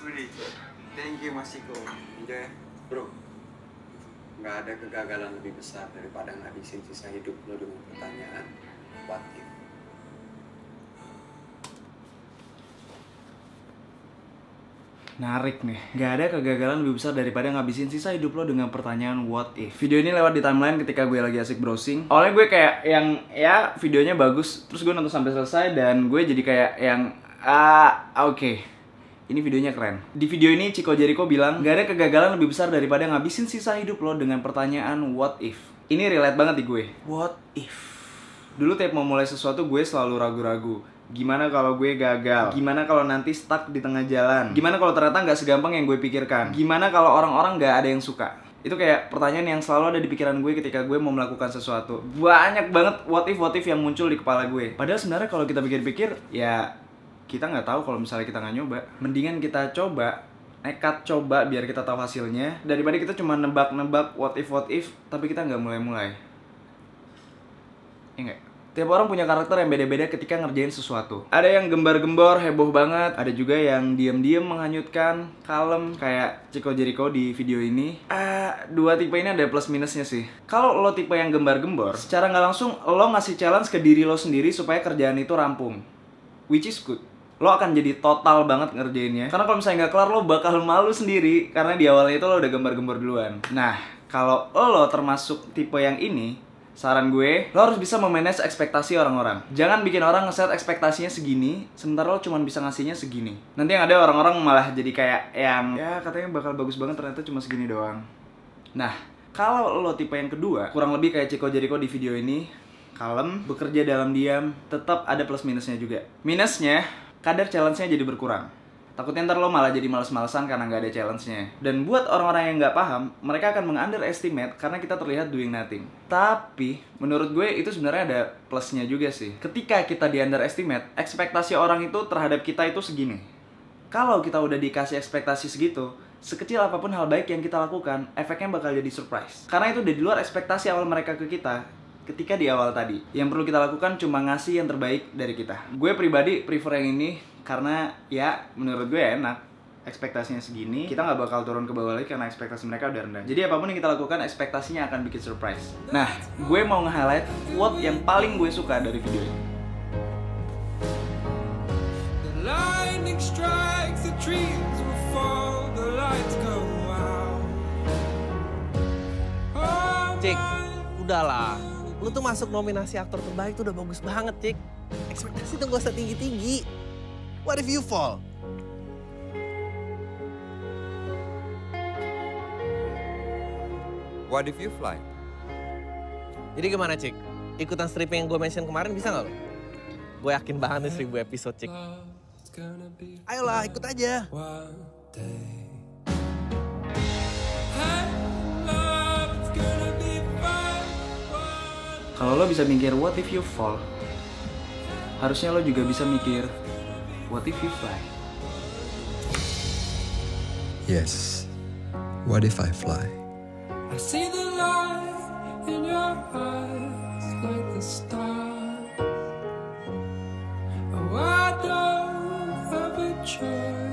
Wih, thank you Mas Iko. Enjoy ya, bro. Nggak ada kegagalan lebih besar daripada ngabisin sisa hidup lo dengan pertanyaan what if. Narik nih. Gak ada kegagalan lebih besar daripada ngabisin sisa hidup lo dengan pertanyaan what if. Video ini lewat di timeline ketika gue lagi asik browsing. Awalnya gue kayak yang ya videonya bagus, terus gue nonton sampai selesai dan gue jadi kayak yang oke. Ini videonya keren. Di video ini Chico Jericho bilang, gak ada kegagalan lebih besar daripada ngabisin sisa hidup lo dengan pertanyaan what if. Ini relate banget di gue. What if? Dulu tiap mau mulai sesuatu gue selalu ragu-ragu. Gimana kalau gue gagal? Gimana kalau nanti stuck di tengah jalan? Gimana kalau ternyata nggak segampang yang gue pikirkan? Gimana kalau orang-orang nggak ada yang suka? Itu kayak pertanyaan yang selalu ada di pikiran gue ketika gue mau melakukan sesuatu. Banyak banget what if yang muncul di kepala gue. Padahal sebenarnya kalau kita pikir-pikir, ya kita nggak tahu kalau misalnya kita nggak nyoba. Mendingan kita coba, nekat coba biar kita tahu hasilnya, daripada kita cuma nebak-nebak what if, tapi kita nggak mulai-mulai. Ya nggak? Tiap orang punya karakter yang beda-beda ketika ngerjain sesuatu. Ada yang gembar-gembor, heboh banget. Ada juga yang diam-diam menghanyutkan, kalem, kayak Chico Jericho di video ini. Dua tipe ini ada plus minusnya sih. Kalau lo tipe yang gembar-gembor, secara nggak langsung lo ngasih challenge ke diri lo sendiri supaya kerjaan itu rampung. Which is good. Lo akan jadi total banget ngerjainnya. Karena kalau misalnya nggak kelar, lo bakal malu sendiri. Karena di awalnya itu lo udah gembar-gembor duluan. Nah, kalau lo termasuk tipe yang ini, saran gue, lo harus bisa memanage ekspektasi orang-orang. Jangan bikin orang ngeset ekspektasinya segini, sementara lo cuma bisa ngasihnya segini. Nanti yang ada orang-orang malah jadi kayak yang, ya katanya bakal bagus banget, ternyata cuma segini doang. Nah, kalau lo tipe yang kedua, kurang lebih kayak Chico Jericho di video ini, kalem, bekerja dalam diam, tetap ada plus minusnya juga. Minusnya, kadar challenge-nya jadi berkurang. Takutnya ntar lo malah jadi males-malesan karena nggak ada challenge-nya. Dan buat orang-orang yang nggak paham, mereka akan meng-underestimate karena kita terlihat doing nothing. Tapi, menurut gue itu sebenarnya ada plusnya juga sih. Ketika kita di-underestimate, ekspektasi orang itu terhadap kita itu segini. Kalau kita udah dikasih ekspektasi segitu, sekecil apapun hal baik yang kita lakukan, efeknya bakal jadi surprise. Karena itu udah di luar ekspektasi awal mereka ke kita, ketika di awal tadi. Yang perlu kita lakukan cuma ngasih yang terbaik dari kita. Gue pribadi prefer yang ini karena ya menurut gue enak. Ekspektasinya segini, kita nggak bakal turun ke bawah lagi karena ekspektasi mereka udah rendah. Jadi apapun yang kita lakukan, ekspektasinya akan bikin surprise. Nah, gue mau nge-highlight quote yang paling gue suka dari video ini. Cik, udahlah. Lu tuh masuk nominasi aktor terbaik tuh udah bagus banget, Cik. Ekspektasi tuh gak usah tinggi-tinggi. What if you fall? What if you fly? Jadi gimana, Cik? Ikutan stripping yang gue mention kemarin bisa gak lo? Gue yakin banget nih 1000 episode, Cik. Ayolah, ikut aja. Kalau lo bisa mikir what if you fall, harusnya lo juga bisa mikir what if you fly. Yes. What if I fly? I see the light in your eyes like the stars. Oh, I don't have a choice.